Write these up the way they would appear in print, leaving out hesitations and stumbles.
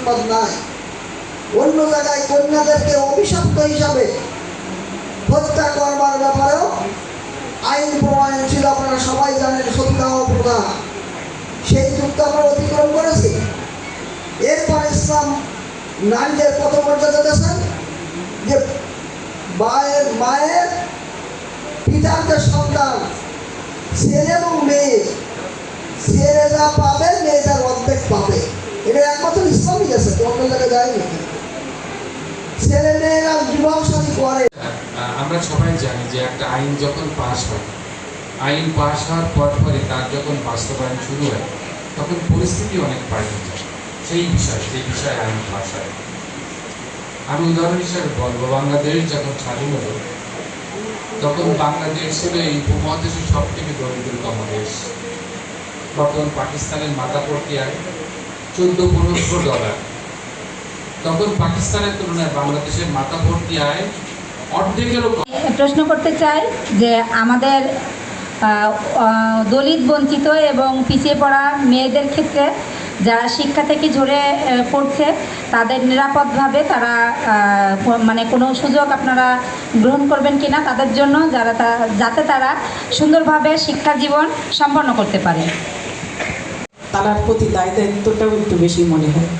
সংবাদ নাই। অন্য জায়গায় কন্যাদেরকে অভিশপ্ত হিসাবে হত্যা করবার ব্যাপারেও আইন প্রণয়ন ছিল, আপনারা সবাই জানেন, সতীদাহ প্রথা। সেই যুগটা আমরা অতিক্রম করেছি। এরপর ইসলাম নারীদের কত মর্যাদা দিয়েছেন যে মায়ের পিতার যে সন্তান ছেলে এবং মেয়ে, ছেলে যা পাবে মেয়ে তার অর্ধেক পাবে। এটা একমাত্র ইসলামই গেছে, অন্য জায়গায় যায়নি। ছেলে মেয়েরা বিবাহ শাদী করে। আমরা সবাই জানি যে একটা আইন যখন পাশ হয়, আইন পাশ হওয়ার পরই তার যখন বাস্তবায়ন শুরু হয় তখন পরিস্থিতি অনেক পাল্টে যায়। সেই বিষয়ে আইন পাশ হয়। আমি উদাহরণ হিসাবে বলবো, বাংলাদেশ যখন স্বাধীন হলো তখন বাংলাদেশ ছিল এই উপমহাদেশের সব থেকে দরিদ্রতম দেশ। বর্তমান পাকিস্তানের মাথা প্রতি আয় $14-15। তখন পাকিস্তানের তুলনায় বাংলাদেশের মাথা ভর্তি আয় অর্ধেকেরও কম। প্রশ্ন করতে চাই যে আমাদের দলিত বঞ্চিত এবং পিছিয়ে পড়া মেয়েদের ক্ষেত্রে যারা শিক্ষা থেকে ঝরে পড়ছে তাদের নিরাপদভাবে তারা মানে কোনো সুযোগ আপনারা গ্রহণ করবেন কিনা তাদের জন্য, যাতে তারা সুন্দরভাবে শিক্ষা জীবন সম্পন্ন করতে পারে। তার প্রতি দায়িত্বটাও একটু বেশি মনে হয়,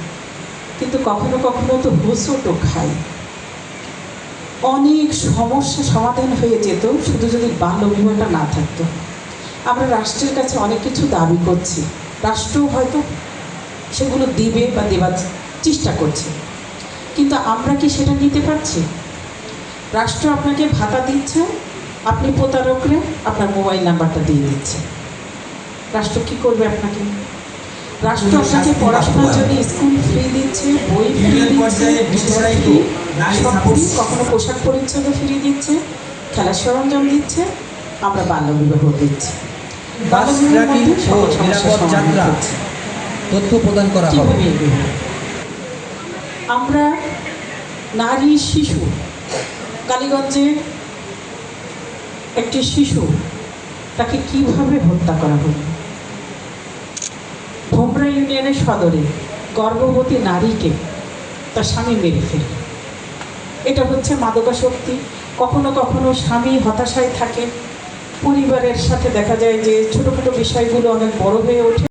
কিন্তু কখনো কখনো তো হোঁচটও খাই। অনেক সমস্যা সমাধান হয়ে যেত শুধু যদি বাল্য বিবাহটা না থাকতো। আমরা রাষ্ট্রের কাছে অনেক কিছু দাবি করছি, রাষ্ট্রও হয়তো সেগুলো দিবে বা দেবার চেষ্টা করছে, কিন্তু আমরা কি সেটা নিতে পারছি? রাষ্ট্র আপনাকে ভাতা দিচ্ছে, আপনি প্রতারকরে আপনার মোবাইল নাম্বারটা দিয়ে দিচ্ছে। রাষ্ট্র কি করবে আপনাকে? রাষ্ট্র আপনাকে পড়াশোনার জন্য স্কুল ফ্রি দিচ্ছে, বই ফ্রি দিচ্ছে, কখনো পোশাক পরিচ্ছদও ফ্রি দিচ্ছে, খেলার সরঞ্জাম দিচ্ছে, আমরা বাল্যবিবাহ দিচ্ছি। তথ্য প্রদান করা হবে। আমরা নারী শিশু, কালীগঞ্জে একটি শিশু, তাকে কিভাবে হত্যা করা হলো? ভোমরা ইউনিয়নের সদরে গর্ভবতী নারীকে তার স্বামী মেরে ফেলে। এটা হচ্ছে মাদকাসক্তি। কখনো কখনো স্বামী হতাশায় থাকে, পরিবারের সাথে দেখা যায় যে ছোটো ছোটো বিষয়গুলো অনেক বড় হয়ে ওঠে।